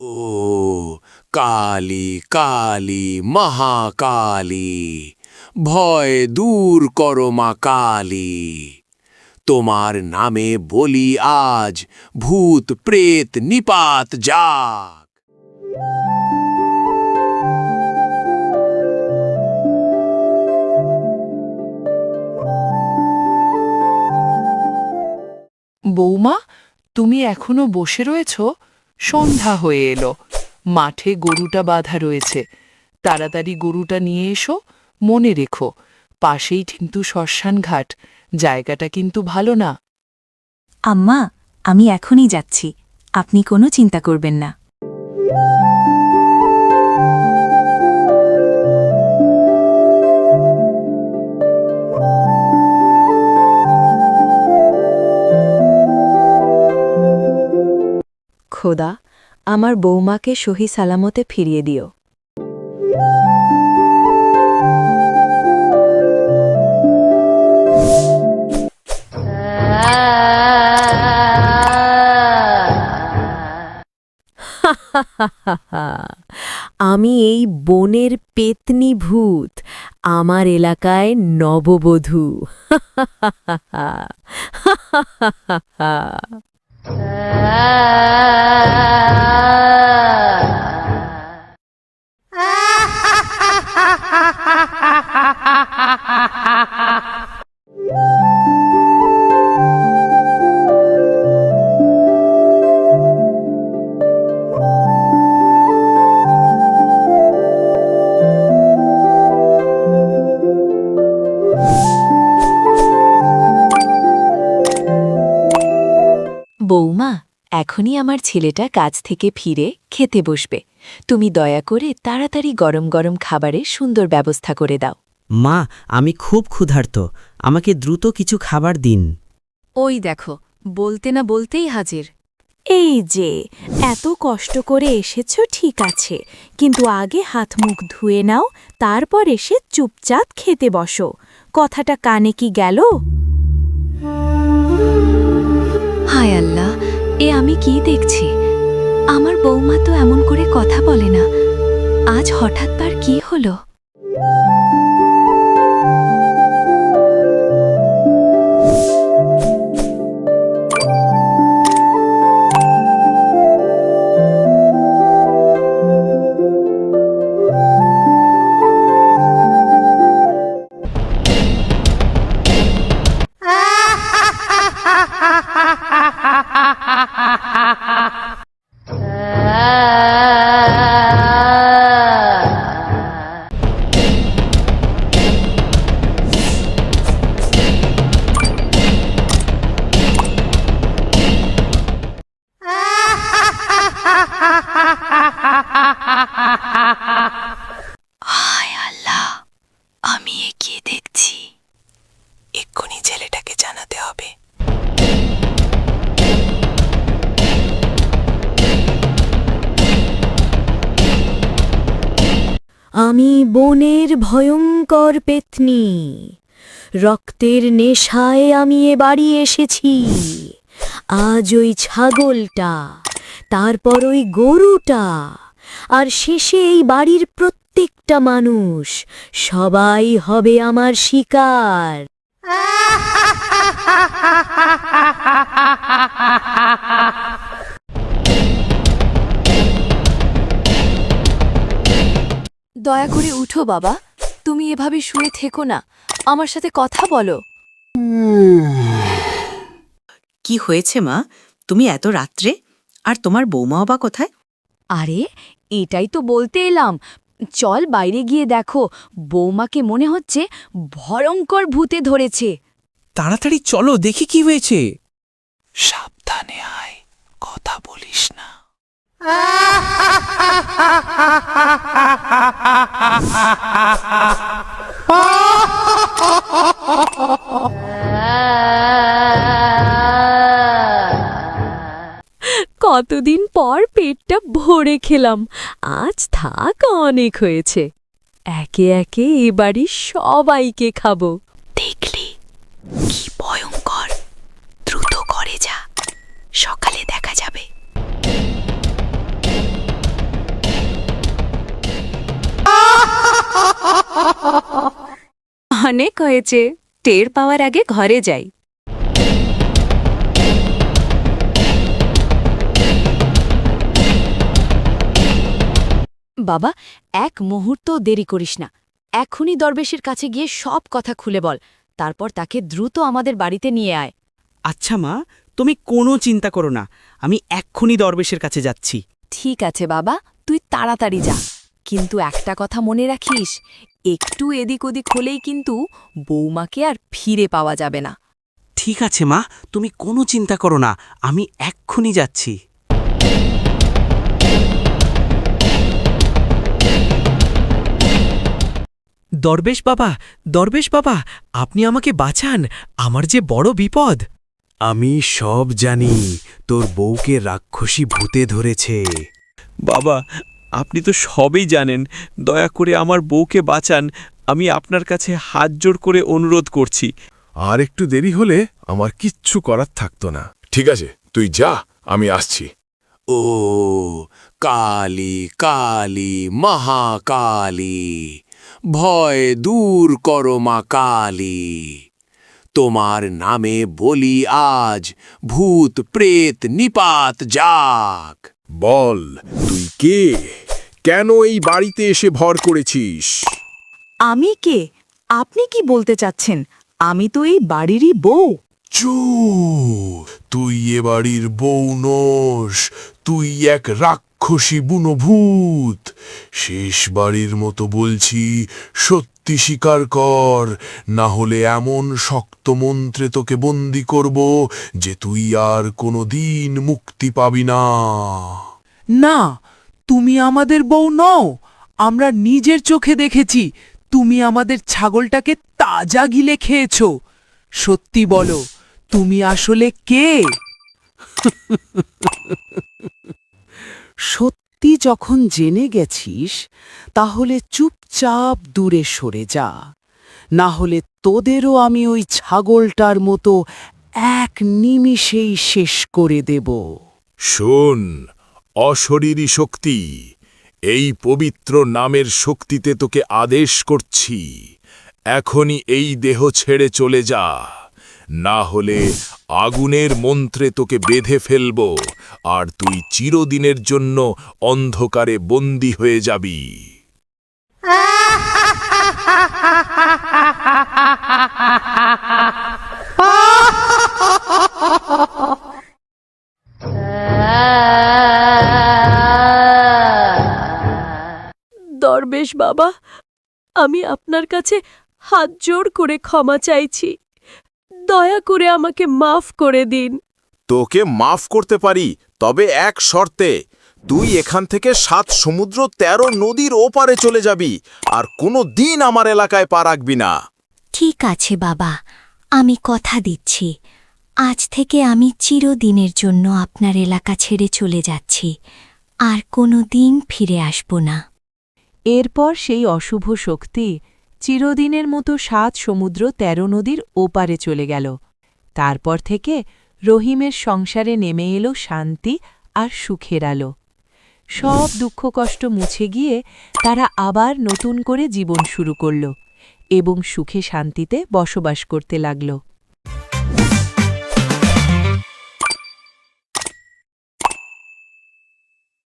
ও কালী কালী মহাকালী, ভয় দূর করো মা কালী। তোমার নামে বলি আজ, ভূত প্রেত নিপাত যাক। বৌমা, তুমি এখনো বসে রয়েছ? সন্ধ্যা হয়ে এলো, মাঠে গরুটা বাঁধা রয়েছে। তাড়াতাড়ি গরুটা নিয়ে এসো। মনে রেখো, পাশেই কিন্তু শ্মশান ঘাট, জায়গাটা কিন্তু ভালো না। আম্মা, আমি এখনই যাচ্ছি, আপনি কোনো চিন্তা করবেন না। খোদা, আমার বৌমাকে সহি সালামতে ফিরিয়ে দিও। আমি এই বনের পেতনি ভূত, আমার এলাকায় নববধূ। বৌমা, এখনই আমার ছেলেটা কাজ থেকে ফিরে খেতে বসবে। তুমি দয়া করে তাড়াতাড়ি গরম গরম খাবারের সুন্দর ব্যবস্থা করে দাও। মা, আমি খুব ক্ষুধার্ত, আমাকে দ্রুত কিছু খাবার দিন। ওই দেখো, বলতে না বলতেই হাজির। এই যে, এত কষ্ট করে এসেছ ঠিক আছে, কিন্তু আগে হাত মুখ ধুয়ে নাও, তারপর এসে চুপচাপ খেতে বসো। কথাটা কানে কি গেল? হায় আল্লাহ, এ আমি কি দেখছি? আমার বৌমা তো এমন করে কথা বলে না, আজ হঠাৎবার কি হলো? হায় আল্লাহ, আমি এগিয়ে দেখছি, এক্ষুনি ছেলেটাকে জানাতে হবে। আমি বনের ভয়ঙ্কর পেতনি, রক্তের নেশায় আমি এ বাড়ি এসেছি। আজ ওই ছাগলটা, তারপর ওই গরুটা, আর শেষে এই বাড়ির প্রত্যেকটা মানুষ, সবাই হবে আমার শিকার। দয়া করে উঠো বাবা, তুমি এভাবে শুয়ে থেকো না, আমার সাথে কথা বলো। কি হয়েছে মা, তুমি এত রাত্রে? আর তোমার বৌমাও বা কোথায়? আরে, এটাই তো বলতে এলাম, চল বাইরে গিয়ে দেখো, বৌমাকে মনে হচ্ছে ভয়ঙ্কর ভূতে ধরেছে। তাড়াতাড়ি চলো, দেখি কি হয়েছে। সাবধানে আয়, কথা বলিস না। কতদিন পর পেটটা ভরে খেলাম, আজ থাক, অনেক হয়েছে। একে একে এ বাড়ির সবাইকে খাবো। দেখলি কি ভয়ঙ্কর, দ্রুত ঘরে যা, সকালে দেখা যাবে। অনেক হয়েছে, টের পাওয়ার আগে ঘরে যাই। বাবা, এক মুহূর্ত দেরি করিস না। এখনই দরবেশের কাছে গিয়ে সব কথা খুলে বল, তারপর তাকে দ্রুত আমাদের বাড়িতে নিয়ে আয়। আচ্ছা মা, তুমি কোনো চিন্তা করো না, আমি এক্ষুনি দরবেশের কাছে যাচ্ছি। ঠিক আছে বাবা, তুই তাড়াতাড়ি যা। কিন্তু একটা কথা মনে রাখিস, একটু এদিক ওদিক হলেই কিন্তু বৌমাকে আর ফিরে পাওয়া যাবে না। ঠিক আছে মা, তুমি কোনো চিন্তা করো না, আমি এক্ষুনি যাচ্ছি। দরবেশ বাবা, আপনি আমাকে বাঁচান, আমার যে বড় বিপদ। আমি সব জানি, তোর বউকে রাক্ষসী ভূতে ধরেছে। বাবা, আপনি তো সবই জানেন, দয়া করে আমার বউকে বাঁচান, আমি আপনার কাছে হাত জোড় করে অনুরোধ করছি। আর একটু দেরি হলে আমার কিচ্ছু করার থাকতো না। ঠিক আছে, তুই যা, আমি আসছি। ও কালী কালী মহাকালী, ভয় দূর করো মা কালী। তোমার নামে বলি আজ, ভূত প্রেত নিপাত যাক। বল, তুই কে? কেন এই বাড়িতে এসে ভর করেছিস? আমি কে? আপনি কি বলতে চাচ্ছেন? আমি তো এই বাড়িরই বউ। তুই এ বাড়ির বউ নোস, তুই এক রাক্ষসী বুনো ভূত। শেষ বাড়ির মতো বলছি, সত্যি স্বীকার কর, না হলে এমন শক্ত মন্ত্রে তোকে বন্দি করব যে তুই আর কোনো দিন মুক্তি পাবি না। না, তুমি আমাদের বউ নও। আমরা নিজের চোখে দেখেছি তুমি আমাদের ছাগলটাকে তাজা গিলে খেয়েছ। সত্যি বলো, তুমি আসলে কে? সত্যি যখন জেনে গেছিস, তাহলে চুপচাপ দূরে সরে যা, না হলে তোদেরও আমি ওই ছাগলটার মতো এক নিমিষেই শেষ করে দেব। শোন, অশরীরী শক্তি, এই পবিত্র নামের শক্তিতে তোকে আদেশ করছি, এখনই এই দেহ ছেড়ে চলে যা, না হলে আগুনের মন্ত্রে তোকে বেঁধে ফেলব আর তুই চিরদিনের জন্য অন্ধকারে বন্দী হয়ে যাবি। দরবেশ বাবা, আমি আপনার কাছে হাত জোড় করে ক্ষমা চাইছি। দয়া করে আমাকে মাফ করে দিন। তোকে মাফ করতে পারি, তবে এক শর্তে। তুই এখান থেকে 7 সমুদ্র 13 নদীর ওপারে চলে যাবি, আর কোনো দিন আমার এলাকায় পা রাখবি না। ঠিক আছে বাবা, আমি কথা দিচ্ছি। আজ থেকে আমি চিরদিনের জন্য আপনার এলাকা ছেড়ে চলে যাচ্ছি, আর কোনো দিন ফিরে আসব না। এরপর সেই অশুভ শক্তি চিরদিনের মতো 7 সমুদ্র 13 নদীর ওপারে চলে গেল। তারপর থেকে রহিমের সংসারে নেমে এলো শান্তি আর সুখের আলো। সব দুঃখ কষ্ট মুছে গিয়ে তারা আবার নতুন করে জীবন শুরু করল এবং সুখে শান্তিতে বসবাস করতে লাগল।